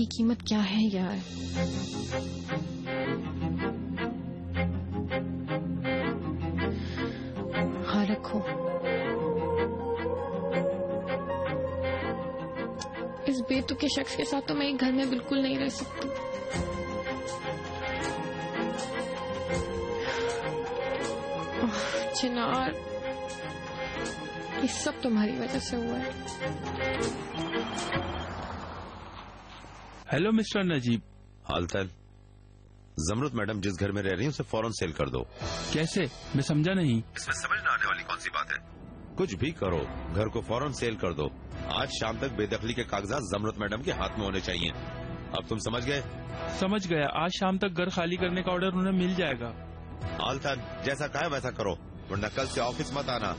की कीमत क्या है यार। हाँ रखो। इस बेतुके शख्स के साथ तो मैं एक घर में बिल्कुल नहीं रह सकती। चिनार, ये सब तुम्हारी वजह से हुआ है। Hello mister Najeeb. हालचाल। जमरुत मैडम जिस घर में रह रही हैं उसे फौरन सेल कर दो। कैसे? मैं समझा नहीं। इसमें समझ न आने वाली कौन सी बात है। कुछ भी करो, घर को फौरन सेल कर दो। आज शाम तक बेदखली के कागजात जमरुत मैडम के हाथ में होने चाहिए। अब तुम समझ गए? समझ गया। आज शाम तक घर खाली करने का ऑर्डर उन्हें मिल जाएगा। हालचाल, जैसा कहा वैसा करो, वरना कल से ऑफिस मत आना।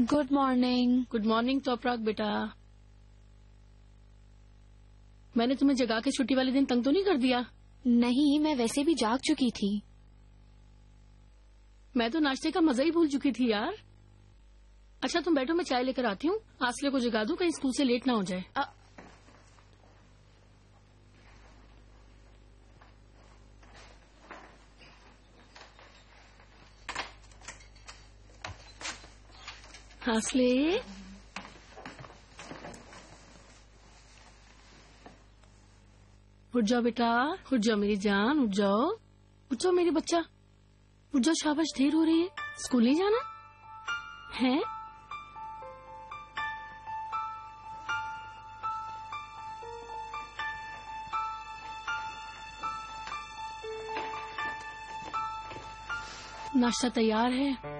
Good morning. गुड मॉर्निंग तोपराग बेटा। मैंने तुम्हें जगा के छुट्टी वाले दिन तंग तो नहीं कर दिया? नहीं, मैं वैसे भी जाग चुकी थी। मैं तो नाश्ते का मजा ही भूल चुकी थी यार। अच्छा तुम बैठो, मैं चाय लेकर आती हूँ। आसले को जगा दूं, कहीं स्कूल से लेट ना हो जाए। आसले, उठ जाओ बेटा, उठ जाओ मेरी जान, उठ जाओ, उठ जाओ मेरी बच्चा, उठ जाओ। शाबाश, देर हो रही है, स्कूल नहीं जाना है? नाश्ता तैयार है।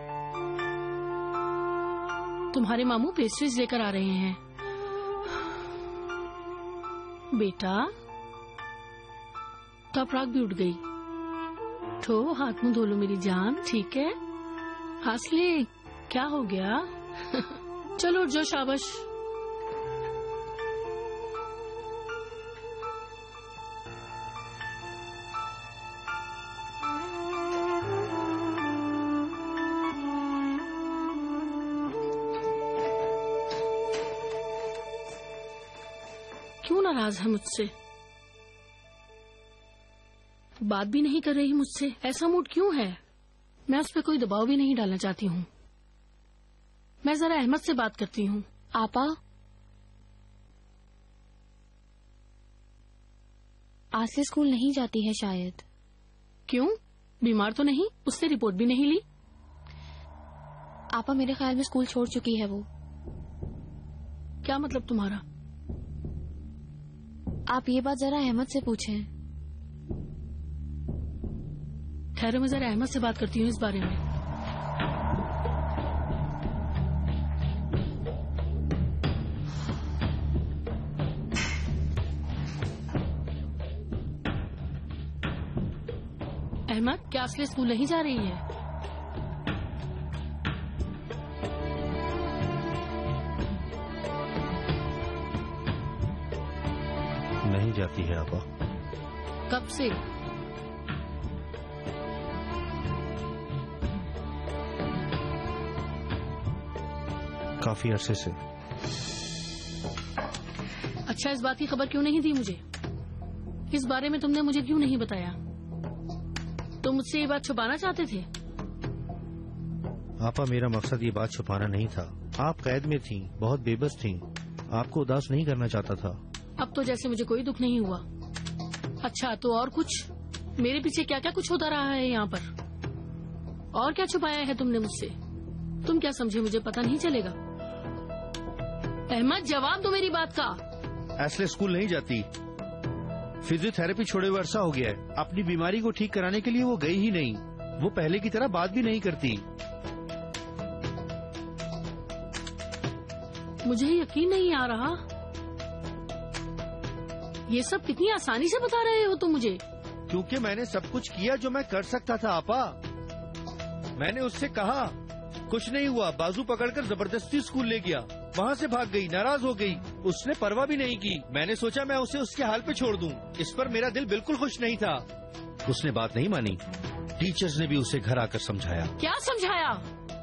तुम्हारे मामू पेस्ट्रीज लेकर आ रहे हैं। बेटा, तोपराग भी उठ गई। ठो हाथ मुंह धो लो मेरी जान, ठीक है? हासले, क्या हो गया? चलो उठ जाओ, शाबाश। क्यों नाराज है मुझसे? बात भी नहीं कर रही मुझसे। ऐसा मूड क्यों है? मैं उस पर कोई दबाव भी नहीं डालना चाहती हूँ। मैं जरा अहमद से बात करती हूँ। आपा, आज से स्कूल नहीं जाती है शायद। क्यों? बीमार तो नहीं? उससे रिपोर्ट भी नहीं ली? आपा, मेरे ख्याल में स्कूल छोड़ चुकी है वो। क्या मतलब तुम्हारा? आप ये बात जरा अहमद से पूछें। ठहरो, मैं जरा अहमद से बात करती हूँ इस बारे में। अहमद, क्या असली स्कूल नहीं जा रही है? नहीं जाती है आपा। कब से? काफी अरसे से। अच्छा, इस बात की खबर क्यों नहीं दी मुझे? इस बारे में तुमने मुझे क्यों नहीं बताया? तुम मुझसे ये बात छुपाना चाहते थे? आपा, मेरा मकसद ये बात छुपाना नहीं था। आप कैद में थीं, बहुत बेबस थीं। आपको उदास नहीं करना चाहता था। अब तो जैसे मुझे कोई दुख नहीं हुआ। अच्छा, तो और कुछ? मेरे पीछे क्या क्या कुछ होता रहा है यहाँ पर? और क्या छुपाया है तुमने मुझसे? तुम क्या समझे मुझे पता नहीं चलेगा? अहमद, जवाब दो मेरी बात का। ऐसले स्कूल नहीं जाती। फिजियोथेरेपी छोड़े हुए अरसा हो गया है। अपनी बीमारी को ठीक कराने के लिए वो गई ही नहीं। वो पहले की तरह बात भी नहीं करती। मुझे यकीन नहीं आ रहा। ये सब कितनी आसानी से बता रहे हो तुम मुझे। क्योंकि मैंने सब कुछ किया जो मैं कर सकता था आपा। मैंने उससे कहा, कुछ नहीं हुआ, बाजू पकड़कर जबरदस्ती स्कूल ले गया। वहाँ से भाग गई, नाराज हो गई। उसने परवाह भी नहीं की। मैंने सोचा मैं उसे उसके हाल पे छोड़ दूं। इस पर मेरा दिल बिल्कुल खुश नहीं था। उसने बात नहीं मानी। टीचर्स ने भी उसे घर आकर समझाया। क्या समझाया?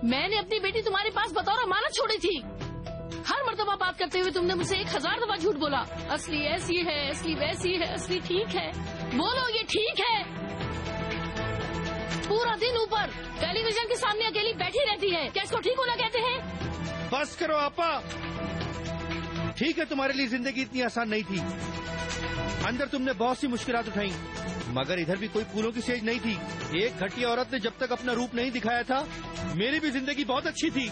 मैंने अपनी बेटी तुम्हारे पास बतौर अमानत छोड़ी थी। हर मर्तबा बात करते हुए तुमने मुझसे 1000 दफा झूठ बोला। असली ऐसी है, असली वैसी है, असली ठीक है। बोलो ये ठीक है? पूरा दिन ऊपर टेलीविजन के सामने अकेली बैठी रहती है, क्या इसको ठीक होना कहते हैं? बस करो आपा। ठीक है, तुम्हारे लिए जिंदगी इतनी आसान नहीं थी। अंदर तुमने बहुत सी मुश्किलात उठाई, मगर इधर भी कोई फूलों की सेज नहीं थी। एक घटिया औरत ने जब तक अपना रूप नहीं दिखाया था, मेरी भी जिंदगी बहुत अच्छी थी।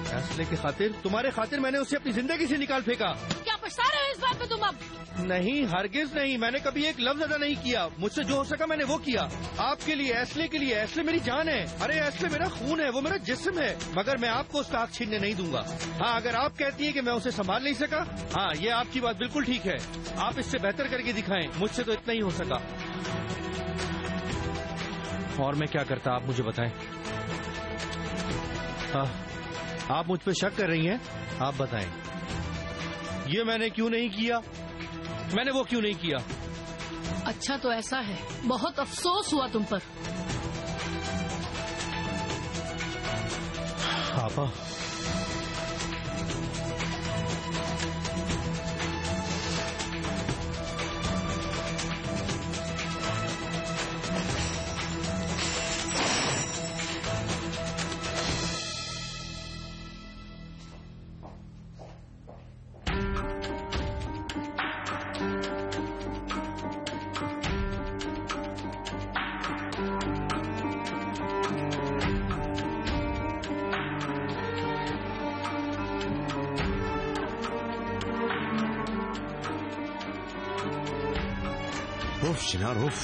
फैसले के खातिर, तुम्हारे खातिर मैंने उसे अपनी जिंदगी से निकाल फेंका। क्या पछता रहे हो इस बात पे तुम अब? नहीं, हरगिज नहीं। मैंने कभी एक लफ्ज अदा नहीं किया। मुझसे जो हो सका मैंने वो किया। आपके लिए, ऐसले के लिए। ऐसले मेरी जान है। अरे ऐसले मेरा खून है, वो मेरा जिस्म है। मगर मैं आपको उसका हक छीनने नहीं दूंगा। हाँ, अगर आप कहती है कि मैं उसे संभाल नहीं सका, हाँ, ये आपकी बात बिल्कुल ठीक है। आप इससे बेहतर करके दिखाएं। मुझसे तो इतना ही हो सका। और मैं क्या करता, आप मुझे बताएं। हाँ, आप मुझ पे शक कर रही हैं? आप बताएं, ये मैंने क्यों नहीं किया, मैंने वो क्यों नहीं किया? अच्छा तो ऐसा है, बहुत अफसोस हुआ तुम पर। आपा, उफ चिनार, उफ।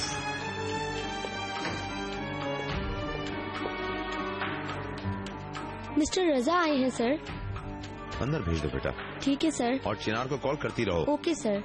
मिस्टर रजा आए हैं सर। अंदर भेज दो बेटा। ठीक है सर। और चिनार को कॉल करती रहो। Okay sir.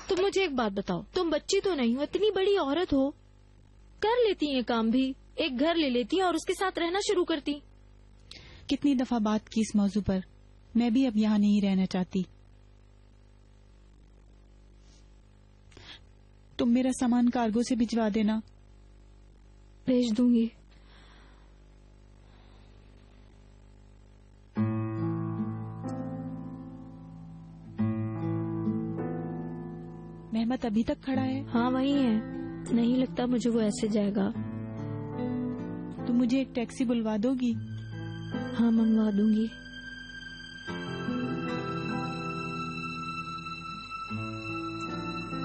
तुम मुझे एक बात बताओ, तुम बच्ची तो नहीं हो, इतनी बड़ी औरत हो, कर लेती हैं काम भी। एक घर ले लेती और उसके साथ रहना शुरू करती। कितनी दफा बात की इस मौजू पर। मैं भी अब यहाँ नहीं रहना चाहती। तुम मेरा सामान कार्गो से भिजवा देना। भेज दूंगी। मेहमत अभी तक खड़ा है? हाँ वही है, नहीं लगता मुझे वो ऐसे जाएगा। तुम मुझे एक टैक्सी बुलवा दोगी? हाँ मंगवा दूंगी।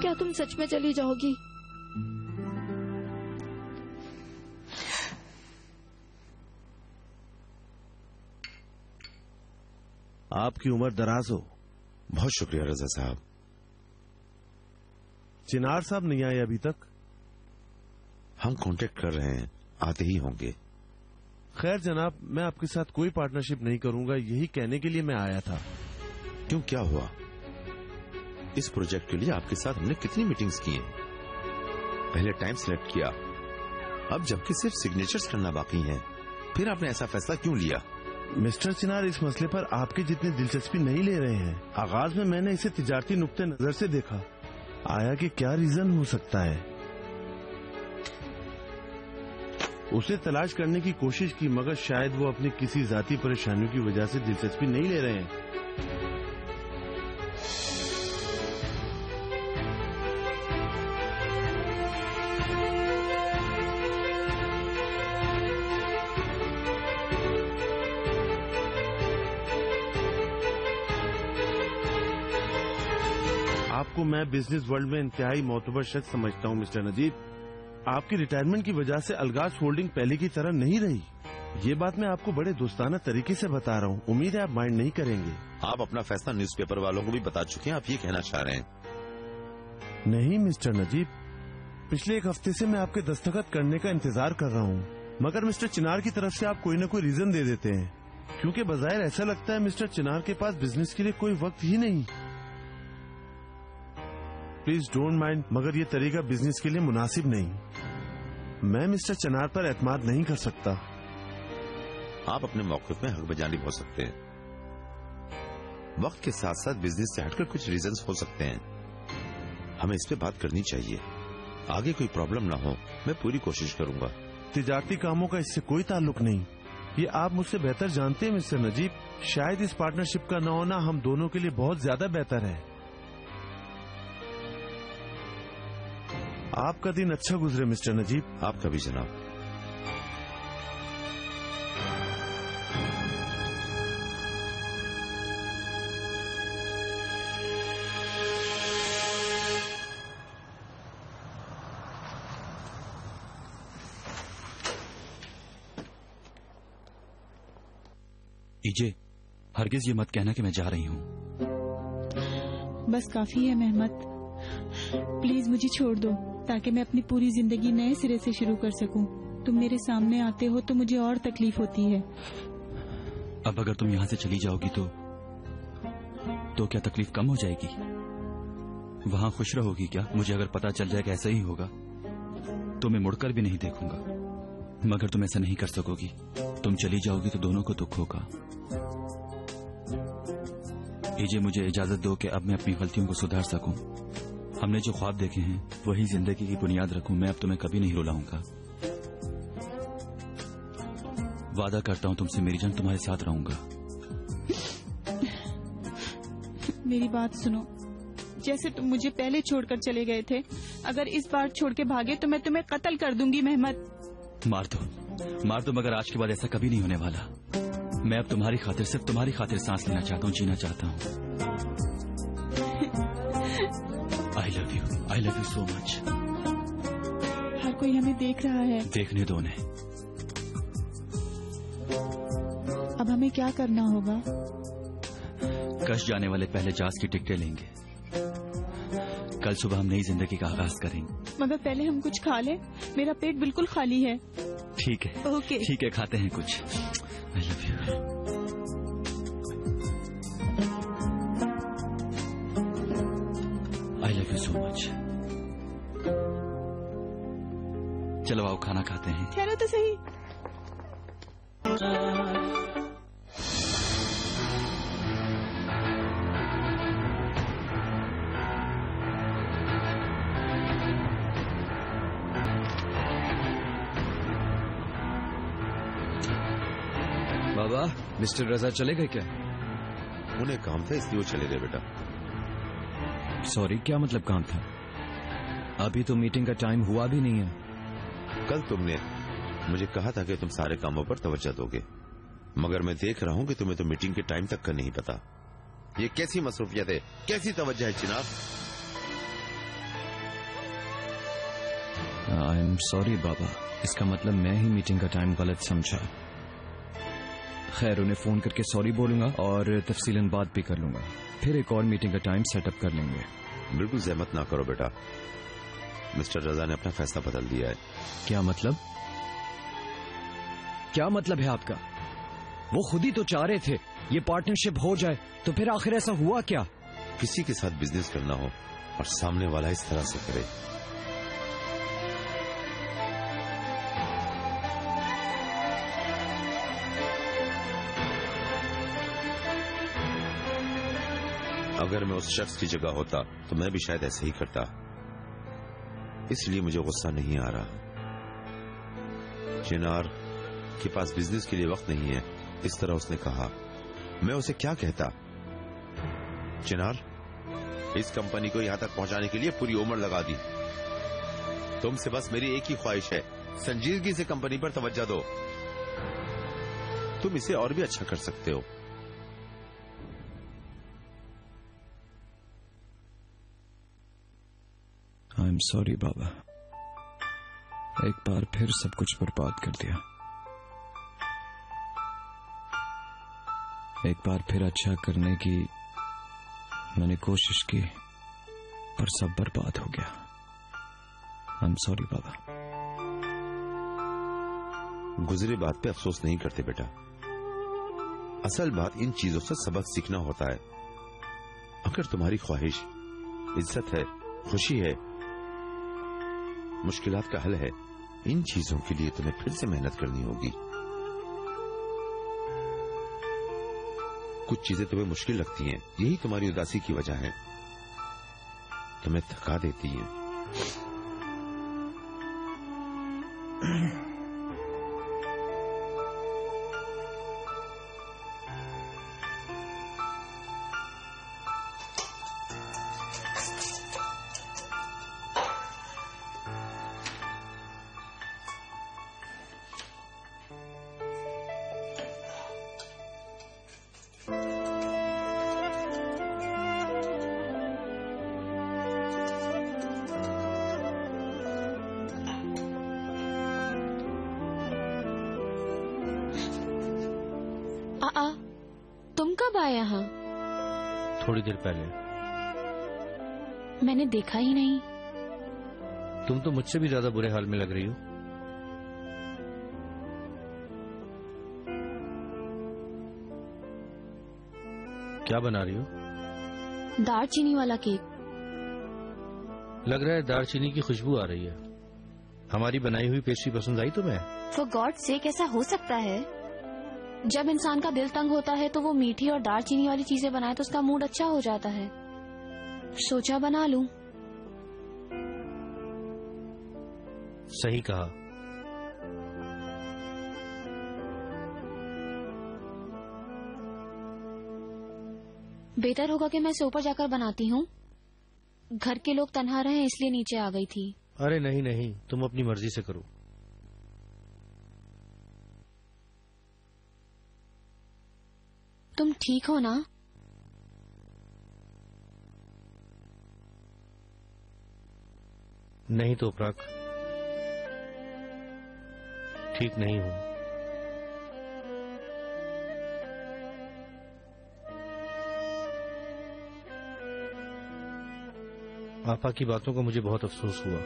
क्या तुम सच में चली जाओगी? आपकी उम्र दराज हो। बहुत शुक्रिया रजा साहब। चिनार साहब नहीं आए अभी तक? हम कांटेक्ट कर रहे हैं, आते ही होंगे। खैर जनाब, मैं आपके साथ कोई पार्टनरशिप नहीं करूंगा, यही कहने के लिए मैं आया था। क्यों, क्या हुआ? इस प्रोजेक्ट के लिए आपके साथ हमने कितनी मीटिंग्स की हैं? पहले टाइम सिलेक्ट किया, अब जबकि सिर्फ सिग्नेचर्स करना बाकी है, फिर आपने ऐसा फैसला क्यों लिया? मिस्टर चिनार इस मसले पर आपकी जितनी दिलचस्पी नहीं ले रहे हैं। आगाज में मैंने इसे तिजारती नुक्ते नजर से देखा। आया कि क्या रीजन हो सकता है। उसे तलाश करने की कोशिश की, मगर शायद वो अपनी किसी जाती परेशानियों की वजह से दिलचस्पी नहीं ले रहे हैं। आपको मैं बिजनेस वर्ल्ड में इंतहाई मोतबर शख्स समझता हूँ मिस्टर नजीब। आपकी रिटायरमेंट की वजह से अलगाज होल्डिंग पहले की तरह नहीं रही। ये बात मैं आपको बड़े दोस्ताना तरीके से बता रहा हूँ, उम्मीद है आप माइंड नहीं करेंगे। आप अपना फैसला न्यूज़पेपर वालों को भी बता चुके हैं, आप ये कहना चाह रहे हैं? नहीं मिस्टर नजीब, पिछले एक हफ्ते से मैं आपके दस्तखत करने का इंतजार कर रहा हूँ, मगर मिस्टर चिनार की तरफ से आप कोई न कोई रीजन दे देते हैं, क्योंकि बजाय ऐसा लगता है मिस्टर चिनार के पास बिजनेस के लिए कोई वक्त ही नहीं। प्लीज डोंट माइंड, मगर ये तरीका बिजनेस के लिए मुनासिब नहीं। मैं मिस्टर चिनार पर एतमाद नहीं कर सकता। आप अपने मौक़िफ़ में हक बजानिब हो सकते हैं। वक्त के साथ साथ बिजनेस से हटकर कुछ रीजंस हो सकते हैं, हमें इस पे बात करनी चाहिए। आगे कोई प्रॉब्लम ना हो, मैं पूरी कोशिश करूंगा। तिजारती कामों का इससे कोई ताल्लुक नहीं, ये आप मुझसे बेहतर जानते हैं मिस्टर नजीब। शायद इस पार्टनरशिप का न होना हम दोनों के लिए बहुत ज्यादा बेहतर है। आपका दिन अच्छा गुजरे मिस्टर नजीब। आपका भी जनाब। ईजे, हरगिज ये मत कहना कि मैं जा रही हूँ। बस काफी है मेहमत, प्लीज मुझे छोड़ दो ताकि मैं अपनी पूरी जिंदगी नए सिरे से शुरू कर सकूं। तुम मेरे सामने आते हो तो मुझे और तकलीफ होती है। अब अगर तुम यहाँ से चली जाओगी तो क्या तकलीफ कम हो जाएगी? वहाँ खुश रहोगी क्या? मुझे अगर पता चल जाए कि ऐसा ही होगा तो मैं मुड़कर भी नहीं देखूंगा, मगर तुम ऐसा नहीं कर सकोगी। तुम चली जाओगी तो दोनों को दुख होगा। ईजे, मुझे इजाजत दो कि अब मैं अपनी गलतियों को सुधार सकूं। हमने जो ख्वाब देखे हैं वही जिंदगी की बुनियाद रखूं। मैं अब तुम्हें कभी नहीं रुलाऊंगा। वादा करता हूं तुमसे मेरी जान, तुम्हारे साथ रहूंगा। मेरी बात सुनो, जैसे तुम मुझे पहले छोड़कर चले गए थे, अगर इस बार छोड़ के भागे तो मैं तुम्हें कत्ल कर दूंगी मेहमत। मार दो, मगर आज के बाद ऐसा कभी नहीं होने वाला। मैं अब तुम्हारी खातिर, सिर्फ तुम्हारी खातिर सांस लेना चाहता हूँ, जीना चाहता हूँ। I love you so much. हर कोई हमें देख रहा है। देखने दो उन्हें। अब हमें क्या करना होगा? कश जाने वाले पहले जहाज की टिकटें लेंगे। कल सुबह हम नई जिंदगी का आगाज करेंगे। मगर पहले हम कुछ खा लें, मेरा पेट बिल्कुल खाली है। ठीक है, ओके। ठीक है, खाते हैं कुछ। आई love you. I love you so much. चलो आओ खाना खाते हैं। ठहरो तो सही। बाबा, मिस्टर रजा चले गए क्या? उन्हें काम था इसलिए वो चले गए बेटा। सॉरी, क्या मतलब काम था? अभी तो मीटिंग का टाइम हुआ भी नहीं है। कल तुमने मुझे कहा था कि तुम सारे कामों पर तवज्जो दोगे, मगर मैं देख रहा हूँ कि तुम्हें तो मीटिंग के टाइम तक का नहीं पता। ये कैसी मसरूफियत है, कैसी तवज्जो है चिनार? आई एम सॉरी बाबा, इसका मतलब मैं ही मीटिंग का टाइम गलत समझा। खैर, उन्हें फोन करके सॉरी बोलूंगा और तफसीलन बात भी कर लूंगा। फिर एक और मीटिंग का टाइम सेटअप कर लेंगे। बिल्कुल जहमत ना करो बेटा, मिस्टर रजा ने अपना फैसला बदल दिया है। क्या मतलब? क्या मतलब है आपका? वो खुद ही तो चाह रहे थे ये पार्टनरशिप हो जाए, तो फिर आखिर ऐसा हुआ क्या? किसी के साथ बिजनेस करना हो और सामने वाला इस तरह से करे, अगर मैं उस शख्स की जगह होता तो मैं भी शायद ऐसे ही करता। इसलिए मुझे गुस्सा नहीं आ रहा। चिनार के पास बिजनेस के लिए वक्त नहीं है, इस तरह उसने कहा। मैं उसे क्या कहता? चिनार, इस कंपनी को यहां तक पहुंचाने के लिए पूरी उम्र लगा दी। तुमसे बस मेरी एक ही ख्वाहिश है, संजीदगी से कंपनी पर तवज्जो दो। तुम इसे और भी अच्छा कर सकते हो। आई एम सॉरी बाबा, एक बार फिर सब कुछ बर्बाद कर दिया। एक बार फिर अच्छा करने की मैंने कोशिश की पर सब बर्बाद हो गया। आई एम सॉरी बाबा। गुजरे बात पे अफसोस नहीं करते बेटा। असल बात इन चीजों से सबक सीखना होता है। अगर तुम्हारी ख्वाहिश इज्जत है, खुशी है, मुश्किलात का हल है, इन चीजों के लिए तुम्हें फिर से मेहनत करनी होगी। कुछ चीजें तुम्हें मुश्किल लगती हैं, यही तुम्हारी उदासी की वजह है, तुम्हें थका देती हैं। तुम कब आए यहाँ? थोड़ी देर पहले। मैंने देखा ही नहीं। तुम तो मुझसे भी ज्यादा बुरे हाल में लग रही हो। क्या बना रही हो? दालचीनी वाला केक। लग रहा है दालचीनी की खुशबू आ रही है। हमारी बनाई हुई पेस्ट्री पसंद आई तुम्हें? फॉर गॉड सेक, ऐसा हो सकता है? जब इंसान का दिल तंग होता है तो वो मीठी और दालचीनी वाली चीजें बनाए तो उसका मूड अच्छा हो जाता है। सोचा बना लूं। सही कहा। बेहतर होगा कि मैं इसे ऊपर जाकर बनाती हूँ। घर के लोग तन्हा रहे इसलिए नीचे आ गई थी। अरे नहीं नहीं, तुम अपनी मर्जी से करो। तुम ठीक हो ना? नहीं तो प्राक, ठीक नहीं हूं। आपा की बातों का मुझे बहुत अफसोस हुआ।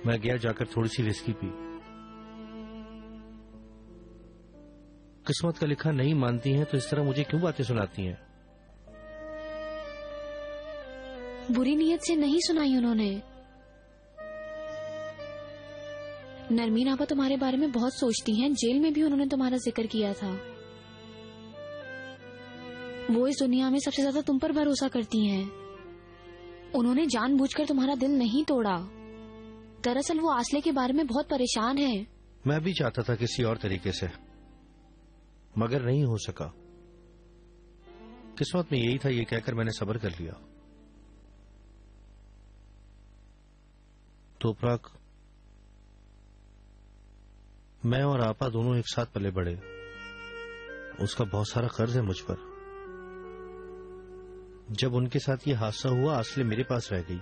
मैं गया जाकर थोड़ी सी विस्की पी। किस्मत का लिखा नहीं मानती हैं तो इस तरह मुझे क्यों बातें सुनाती हैं? बुरी नीयत से नहीं सुनाई उन्होंने। नरमीन आपा तुम्हारे बारे में बहुत सोचती हैं। जेल में भी उन्होंने तुम्हारा जिक्र किया था। वो इस दुनिया में सबसे ज्यादा तुम पर भरोसा करती हैं। उन्होंने जानबूझकर तुम्हारा दिल नहीं तोड़ा। दरअसल वो आसले के बारे में बहुत परेशान है। मैं भी चाहता था किसी और तरीके से, मगर नहीं हो सका। किस्मत में यही था, ये कहकर मैंने सब्र कर लिया। तो प्राक, मैं और आपा दोनों एक साथ पले बढ़े। उसका बहुत सारा कर्ज है मुझ पर। जब उनके साथ ये हादसा हुआ, आसले मेरे पास रह गई।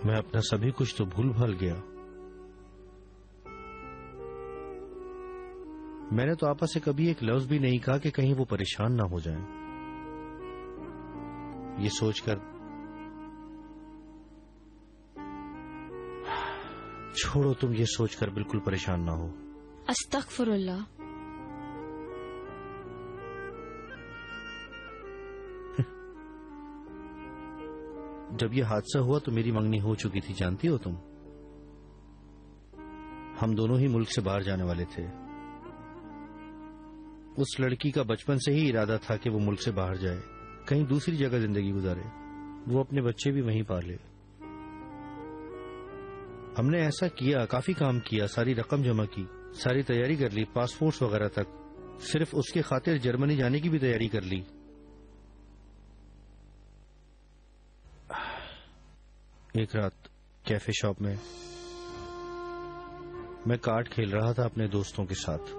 मैं अपना सभी कुछ तो भूल भाल गया। मैंने तो आपा से कभी एक लफ्ज भी नहीं कहा कि कहीं वो परेशान ना हो जाएं। ये सोचकर छोड़ो, तुम ये सोचकर बिल्कुल परेशान ना हो। अस्तगफिरुल्लाह। जब ये हादसा हुआ तो मेरी मंगनी हो चुकी थी, जानती हो तुम। हम दोनों ही मुल्क से बाहर जाने वाले थे। उस लड़की का बचपन से ही इरादा था कि वो मुल्क से बाहर जाए, कहीं दूसरी जगह जिंदगी गुजारे, वो अपने बच्चे भी वहीं पाले। हमने ऐसा किया, काफी काम किया, सारी रकम जमा की, सारी तैयारी कर ली, पासपोर्ट्स वगैरह तक। सिर्फ उसके खातिर जर्मनी जाने की भी तैयारी कर ली। एक रात कैफे शॉप में मैं कार्ड खेल रहा था अपने दोस्तों के साथ।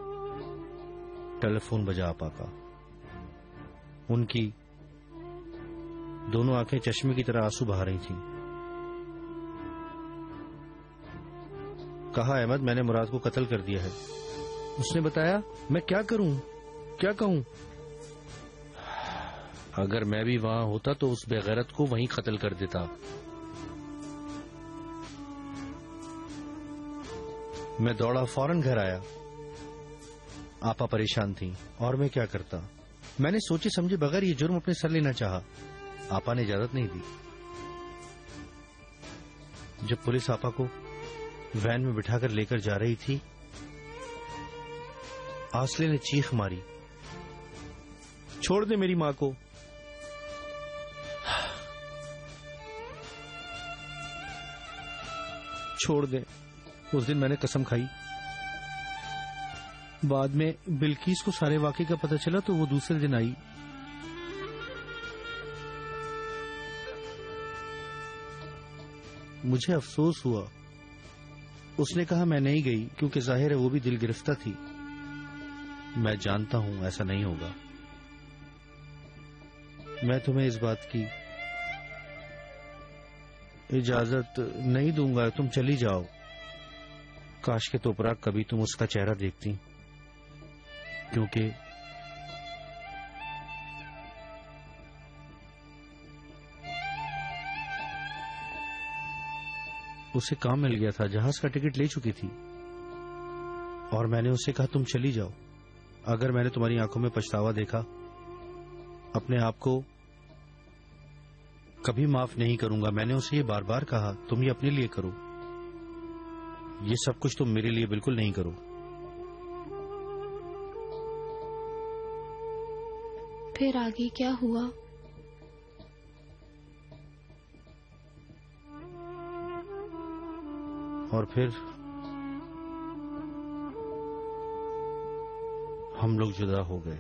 टेलीफोन बजा आपा का। उनकी दोनों आंखें चश्मे की तरह आंसू बहा रही थीं। कहा अहमद मैंने मुराद को कत्ल कर दिया है। उसने बताया मैं क्या करूं, क्या कहूं? अगर मैं भी वहां होता तो उस बेगैरत को वहीं कत्ल कर देता। मैं दौड़ा, फौरन घर आया। आपा परेशान थी और मैं क्या करता। मैंने सोचे समझे बगैर ये जुर्म अपने सर लेना चाहा। आपा ने इजाजत नहीं दी। जब पुलिस आपा को वैन में बिठाकर लेकर जा रही थी, आसले ने चीख मारी, छोड़ दे मेरी मां को। छोड़ दे। उस दिन मैंने कसम खाई। बाद में बिल्किस को सारे वाकये का पता चला तो वो दूसरे दिन आई। मुझे अफसोस हुआ। उसने कहा मैं नहीं गई क्योंकि जाहिर है वो भी दिल गिरफ्तार थी। मैं जानता हूं ऐसा नहीं होगा। मैं तुम्हें इस बात की इजाजत नहीं दूंगा। तुम चली जाओ। काश के तोपरा कभी तुम उसका चेहरा देखती, क्योंकि उसे काम मिल गया था। जहाज का टिकट ले चुकी थी और मैंने उससे कहा तुम चली जाओ। अगर मैंने तुम्हारी आंखों में पछतावा देखा, अपने आप को कभी माफ नहीं करूंगा। मैंने उसे ये बार बार कहा तुम ये अपने लिए करो, ये सब कुछ तुम मेरे लिए बिल्कुल नहीं करो। फिर आगे क्या हुआ? और फिर हम लोग जुदा हो गए।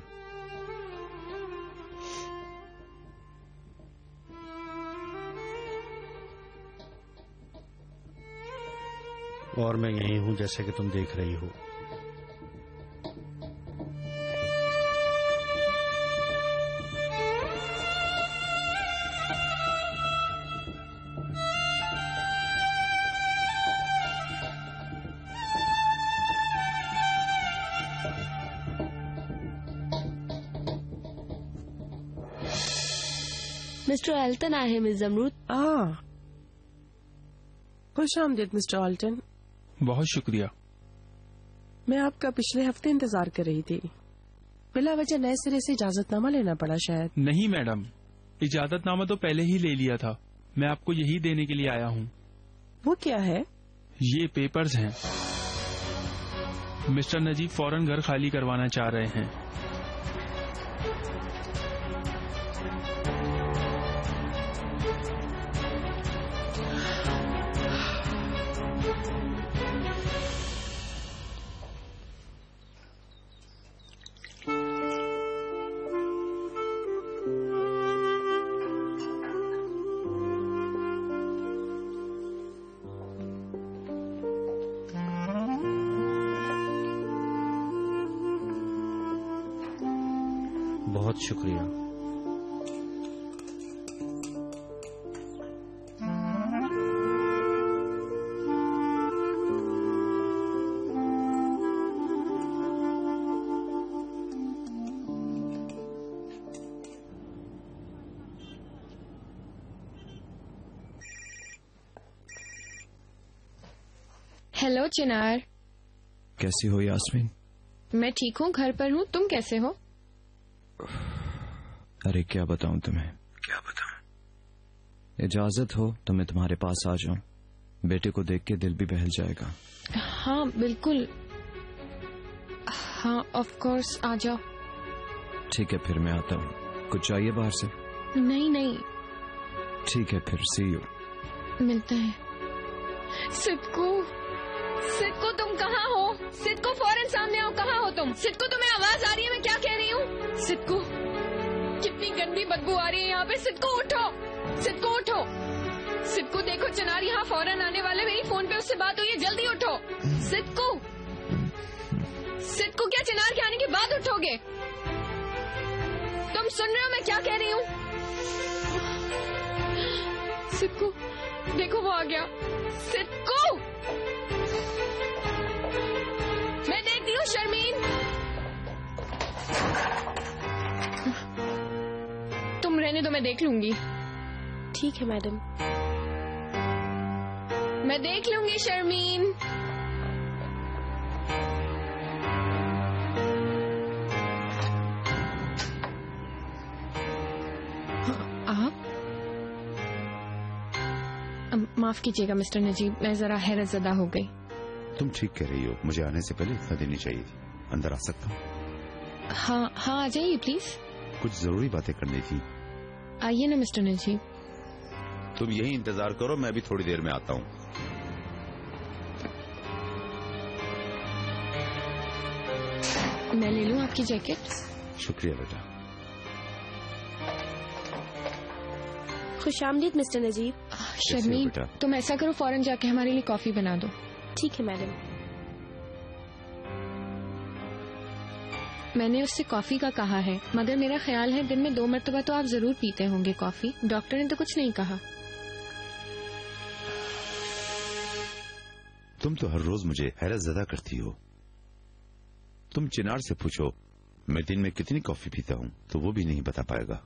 और मैं यही हूं जैसे कि तुम देख रही हो। मिस्टर एल्टन आए हैं मिस जमरूद। खुश आमदीद मिस्टर ऑल्टन। बहुत शुक्रिया। मैं आपका पिछले हफ्ते इंतजार कर रही थी। बिला वजह नए सिरे से इजाजतनामा लेना पड़ा शायद। नहीं मैडम, इजाजतनामा तो पहले ही ले लिया था। मैं आपको यही देने के लिए आया हूँ। वो क्या है? ये पेपर्स हैं। मिस्टर नजीब फौरन घर खाली करवाना चाह रहे हैं। बहुत शुक्रिया। हेलो चिनार। कैसी हो यास्मीन? मैं ठीक हूँ, घर पर हूँ। तुम कैसे हो? अरे क्या बताऊं तुम्हें, क्या बताऊं। इजाजत हो तो मैं तुम्हारे पास आ जाऊं। बेटे को देख के दिल भी बहल जाएगा। हाँ बिल्कुल। हाँ ऑफ कोर्स, आ जाओ। ठीक है फिर मैं आता हूँ। कुछ चाहिए बाहर से? नहीं नहीं। ठीक है फिर सी यू। मिलते हैं। सिद्को, सिद्को तुम कहाँ हो? सिद्को फौरन सामने आओ। कहाँ हो तुम? सिद्को तुम्हें आवाज आ रही है मैं क्या कह रही हूँ? सिद्को, कितनी गंदी बदबू आ रही है यहाँ पे। सिद्को उठो, सिद्को उठो। सिद्को देखो चिनार यहाँ फौरन आने वाले। मेरी फोन पे उससे बात हुई है, जल्दी उठो। सिद्को, सिद्को क्या चिनार के आने के बाद उठोगे? तुम सुन रहे हो मैं क्या कह रही हूँ? सिक्कू, देखो वो आ गया। सिक्कू, मैं देखती हूँ शर्मीन। तुम रहने दो, मैं देख लूंगी। ठीक है मैडम। मैं देख लूंगी शर्मीन। आप माफ कीजिएगा मिस्टर नजीब, मैं जरा हैरत ज़दा हो गई। तुम ठीक कह रही हो, मुझे आने से पहले इतना देनी चाहिए थी। अंदर आ सकता हूँ? हाँ हाँ, आ जाइए प्लीज। कुछ जरूरी बातें करनी थी। आइए ना मिस्टर नजीब। तुम यही इंतजार करो, मैं भी थोड़ी देर में आता हूँ। मैं ले लूं आपकी जैकेट? शुक्रिया बेटा। खुशामदीद मिस्टर नजीब। शर्मीन, तुम ऐसा करो, फौरन जाके हमारे लिए कॉफी बना दो। ठीक है मैडम। मैंने उससे कॉफी का कहा है, मगर मेरा ख्याल है दिन में 2 मरतबा तो आप जरूर पीते होंगे कॉफी। डॉक्टर ने तो कुछ नहीं कहा। तुम तो हर रोज मुझे हैरत ज़दा करती हो। तुम चिनार से पूछो मैं दिन में कितनी कॉफी पीता हूँ, तो वो भी नहीं बता पाएगा।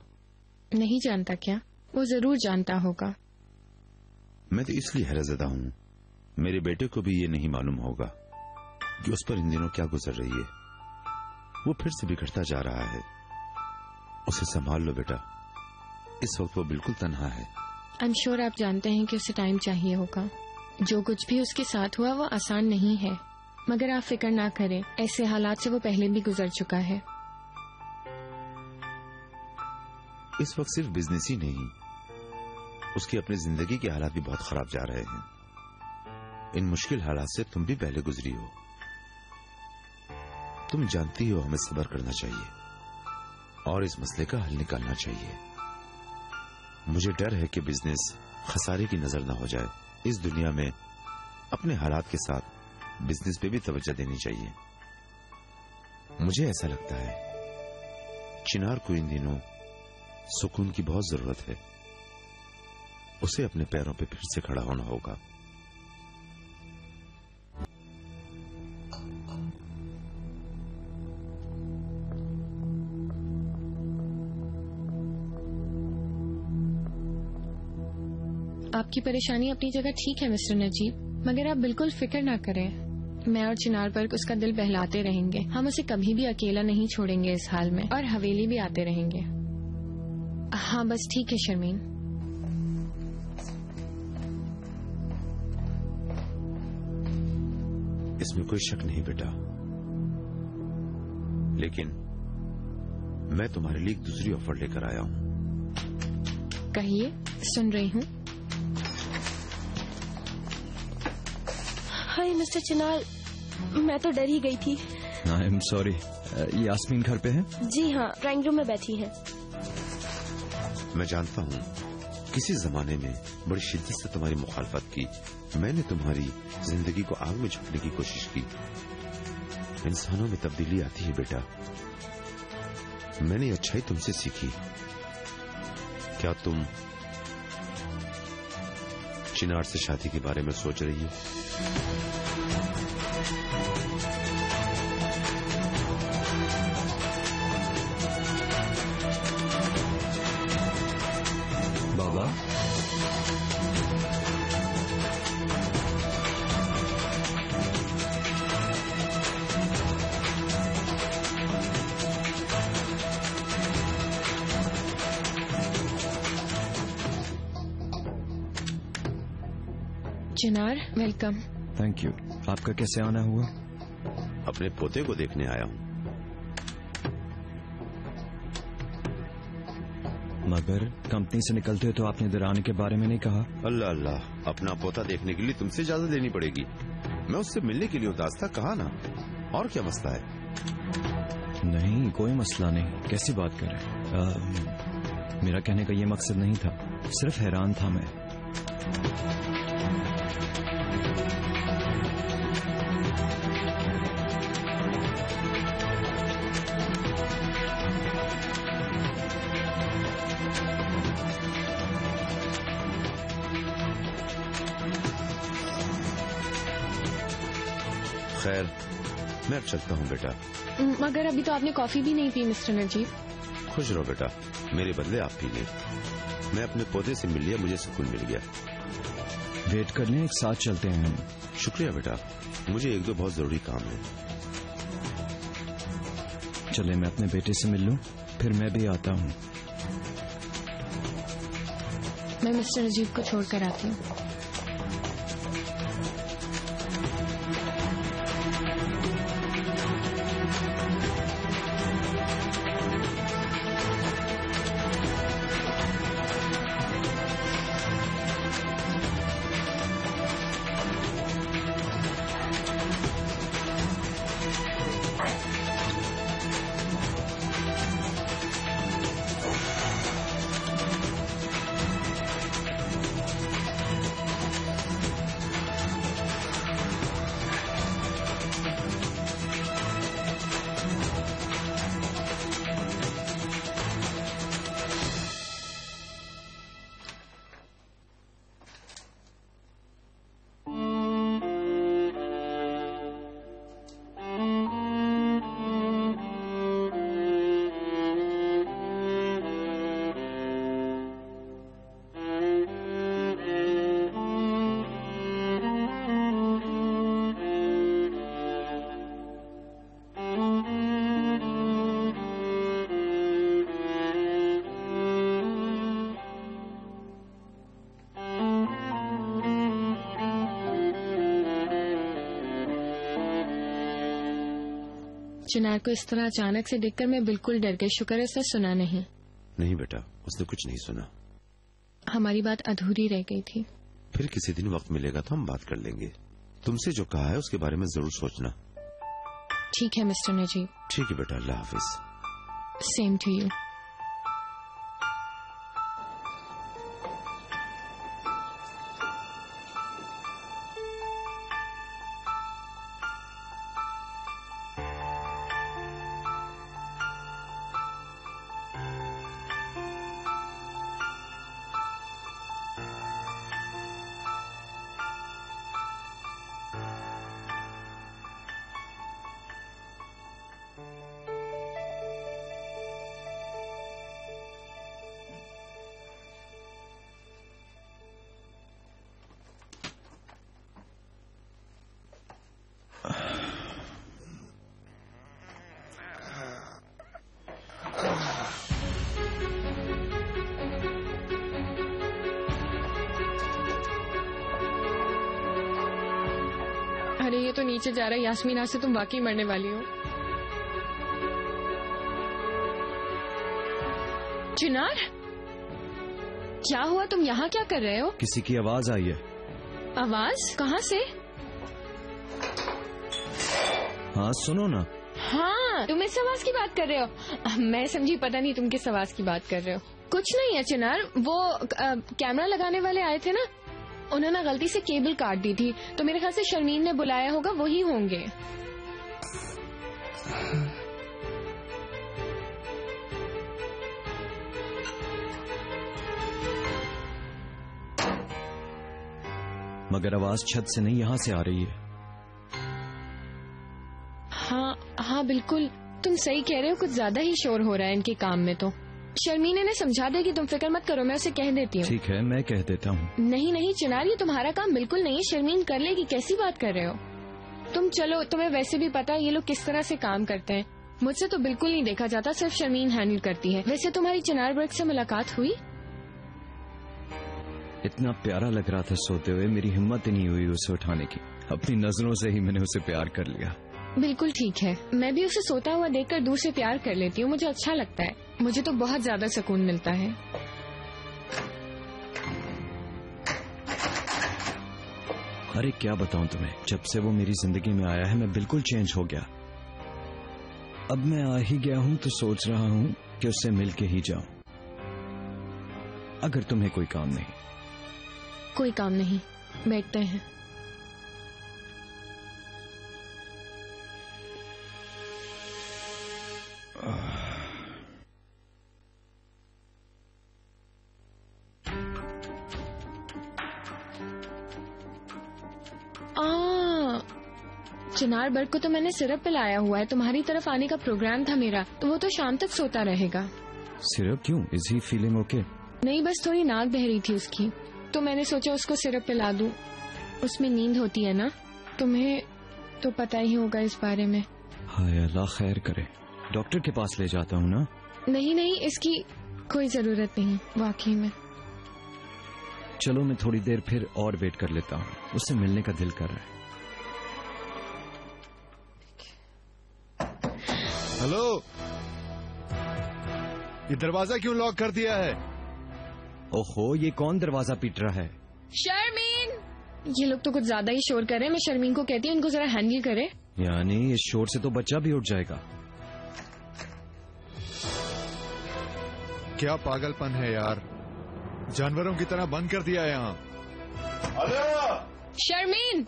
नहीं जानता क्या? वो जरूर जानता होगा। मैं तो इसलिए हैरतज़दा हूँ, मेरे बेटे को भी ये नहीं मालूम होगा कि उस पर इन दिनों क्या गुजर रही है। वो फिर से बिगड़ता जा रहा है। उसे संभाल लो बेटा, इस वक्त वो बिल्कुल तन्हा है। आई एम श्योर आप जानते हैं कि उसे टाइम चाहिए होगा। जो कुछ भी उसके साथ हुआ वो आसान नहीं है, मगर आप फिक्र ना करें, ऐसे हालात से वो पहले भी गुजर चुका है। इस वक्त सिर्फ बिजनेस ही नहीं, उसकी अपनी जिंदगी के हालात भी बहुत खराब जा रहे हैं। इन मुश्किल हालात से तुम भी पहले गुजरी हो। तुम जानती हो हमें सब्र करना चाहिए और इस मसले का हल निकालना चाहिए। मुझे डर है कि बिजनेस खसारे की नजर न हो जाए। इस दुनिया में अपने हालात के साथ बिजनेस पे भी तवज्जो देनी चाहिए। मुझे ऐसा लगता है चिनार को इन दिनों सुकून की बहुत जरूरत है। उसे अपने पैरों पे फिर से खड़ा होना होगा। आपकी परेशानी अपनी जगह ठीक है मिस्टर नजीब, मगर आप बिल्कुल फिक्र ना करें। मैं और चिनार पर उसका दिल बहलाते रहेंगे। हम उसे कभी भी अकेला नहीं छोड़ेंगे इस हाल में, और हवेली भी आते रहेंगे। हाँ बस ठीक है शर्मीन। इसमें कोई शक नहीं बेटा, लेकिन मैं तुम्हारे लिए एक दूसरी ऑफर लेकर आया हूँ। कहिए, सुन रही हूँ। हाय मिस्टर चिनार, मैं तो डर ही गई थी। I am sorry. यास्मीन घर पे है? जी हाँ, ड्राइंग रूम में बैठी है। मैं जानता हूँ किसी जमाने में बड़ी शिद्दत से तुम्हारी मुखालफत की। मैंने तुम्हारी जिंदगी को आग में झोंकने की कोशिश की। इंसानों में तब्दीली आती है बेटा। मैंने अच्छाई तुमसे सीखी। क्या तुम चिनार से शादी के बारे में सोच रही हो? बाबा, चिनार, वेलकम। Thank you. आपका कैसे आना हुआ? अपने पोते को देखने आया हूँ। मगर कंपनी से निकलते हो तो आपने इधर आने के बारे में नहीं कहा। अल्लाह अल्लाह, अपना पोता देखने के लिए तुमसे इजाजत लेनी पड़ेगी। मैं उससे मिलने के लिए उदास था, कहा ना। और क्या मसला है? नहीं, कोई मसला नहीं। कैसी बात कर रहे? मेरा कहने का ये मकसद नहीं था, सिर्फ हैरान था मैं। खैर, मैं अब चलता हूँ बेटा। मगर अभी तो आपने कॉफी भी नहीं पी मिस्टर नजीब। खुश रहो बेटा, मेरे बदले आप पी लें। मैं अपने पौधे से मिल लिया, मुझे सुकून मिल गया। वेट कर लें, एक साथ चलते हैं हम। शुक्रिया बेटा, मुझे एक दो बहुत जरूरी काम है। चले मैं अपने बेटे से मिल लूं, फिर मैं भी आता हूँ। मैं मिस्टर नजीब को छोड़कर आती हूँ। चिनार को इस तरह अचानक से देखकर मैं बिल्कुल डर गई। शुक्र है उसने सुना नहीं। नहीं बेटा, उसने कुछ नहीं सुना। हमारी बात अधूरी रह गई थी। फिर किसी दिन वक्त मिलेगा तो हम बात कर लेंगे। तुमसे जो कहा है उसके बारे में जरूर सोचना। ठीक है मिस्टर नजीब। ठीक है बेटा, अल्लाह हाफिज। Same to you. अरे ये तो नीचे जा रहा है। यास्मीन, आज से तुम वाकई मरने वाली हो। चिनार, क्या हुआ? तुम यहाँ क्या कर रहे हो? किसी की आवाज आई है। आवाज? कहाँ से? हाँ सुनो ना। हाँ, तुम इस आवाज की बात कर रहे हो। मैं समझी पता नहीं तुम किस आवाज की बात कर रहे हो। कुछ नहीं है चिनार, वो कैमरा लगाने वाले आए थे ना, उन्होंने गलती से केबल काट दी थी, तो मेरे ख्याल से शर्मीन ने बुलाया होगा, वही होंगे। मगर आवाज छत से नहीं, यहाँ से आ रही है। हाँ बिल्कुल, तुम सही कह रहे हो। कुछ ज्यादा ही शोर हो रहा है इनके काम में। तो शर्मीन ने समझा देगी, तुम फिक्र मत करो, मैं उसे कह देती हूँ। ठीक है, मैं कह देता हूँ। नहीं नहीं चिनार, ये तुम्हारा काम बिल्कुल नहीं है। शर्मीन कर लेगी। कैसी बात कर रहे हो तुम? चलो, तुम्हें वैसे भी पता है ये लोग किस तरह से काम करते हैं। मुझसे तो बिल्कुल नहीं देखा जाता, सिर्फ शर्मीन हैंडल करती है। वैसे तुम्हारी चिनार बर्ग से मुलाकात हुई? इतना प्यारा लग रहा था सोते हुए, मेरी हिम्मत ही नहीं हुई उसे उठाने की। अपनी नजरों से ही मैंने उसे प्यार कर लिया। बिल्कुल ठीक है, मैं भी उसे सोता हुआ देखकर दूर से प्यार कर लेती हूँ। मुझे अच्छा लगता है, मुझे तो बहुत ज्यादा सुकून मिलता है। अरे क्या बताऊं तुम्हें, जब से वो मेरी जिंदगी में आया है मैं बिल्कुल चेंज हो गया। अब मैं आ ही गया हूं तो सोच रहा हूं कि उससे मिल के ही जाऊं। अगर तुम्हें कोई काम नहीं। कोई काम नहीं, बैठते हैं। चिनार बर्ड को तो मैंने सिरप पिलाया हुआ है, तुम्हारी तरफ आने का प्रोग्राम था मेरा, तो वो तो शाम तक सोता रहेगा। सिरप क्यों? Is he feeling okay? नहीं, बस थोड़ी नाक बह रही थी उसकी, तो मैंने सोचा उसको सिरप पिला दूं। उसमें नींद होती है ना, तुम्हें तो पता ही होगा इस बारे में। हाय अल्लाह खैर करे, डॉक्टर के पास ले जाता हूँ ना। नहीं नहीं, इसकी कोई जरूरत नहीं वाकई में। चलो मैं थोड़ी देर फिर और वेट कर लेता हूँ, उससे मिलने का दिल कर रहा है। हेलो, ये दरवाजा क्यों लॉक कर दिया है? ओहो, ये कौन दरवाजा पीट रहा है? शर्मीन! ये लोग तो कुछ ज्यादा ही शोर कर रहे हैं। मैं शर्मीन को कहती हूँ इनको जरा हैंडल करे। यानी इस शोर से तो बच्चा भी उठ जाएगा। क्या पागलपन है यार, जानवरों की तरह बंद कर दिया है यहाँ। शर्मीन!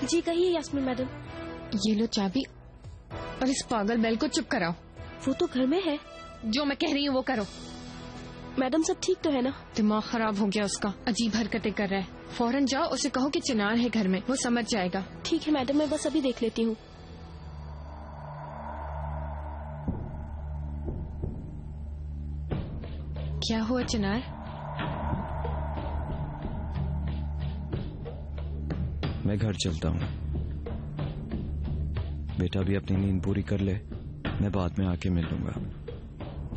जी कहिए यास्मीन मैडम। ये लो चाबी और इस पागल बैल को चुप कराओ। वो तो घर में है। जो मैं कह रही हूँ वो करो। मैडम सब ठीक तो है ना? दिमाग खराब हो गया उसका, अजीब हरकतें कर रहा है। फौरन जाओ, उसे कहो कि चिनार है घर में, वो समझ जाएगा। ठीक है मैडम, मैं बस अभी देख लेती हूँ। क्या हुआ चिनार? मैं घर चलता हूँ, बेटा भी अपनी नींद पूरी कर ले, मैं बाद में आके मिल लूंगा।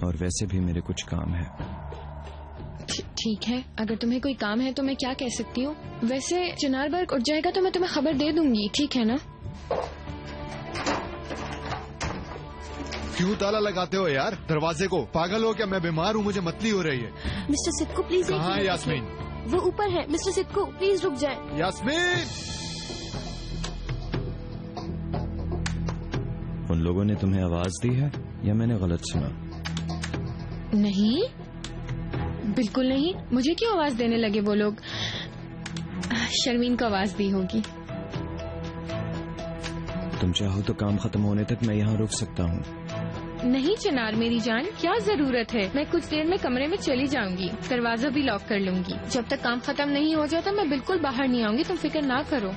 और वैसे भी मेरे कुछ काम है। ठीक है, अगर तुम्हें कोई काम है तो मैं क्या कह सकती हूँ। वैसे चिनार बर्ग उठ जाएगा तो मैं तुम्हें खबर दे दूंगी, ठीक है ना? क्यों ताला लगाते हो यार दरवाजे को? पागल हो क्या? मैं बीमार हूँ, मुझे मतली हो रही है। Mister Sidku please. कहाँ है यास्मीन? वो ऊपर है। मिस्टर सिद्कू प्लीज रुक जाए। यास्मीन! उन लोगों ने तुम्हें आवाज दी है या मैंने गलत सुना? नहीं, बिल्कुल नहीं। मुझे क्यों आवाज देने लगे वो लोग? शर्मीन को आवाज दी होगी। तुम चाहो तो काम खत्म होने तक मैं यहाँ रुक सकता हूँ। नहीं चिनार मेरी जान, क्या जरूरत है? मैं कुछ देर में कमरे में चली जाऊंगी, दरवाजा भी लॉक कर लूंगी। जब तक काम खत्म नहीं हो जाता मैं बिल्कुल बाहर नहीं आऊंगी, तुम फिक्र ना करो।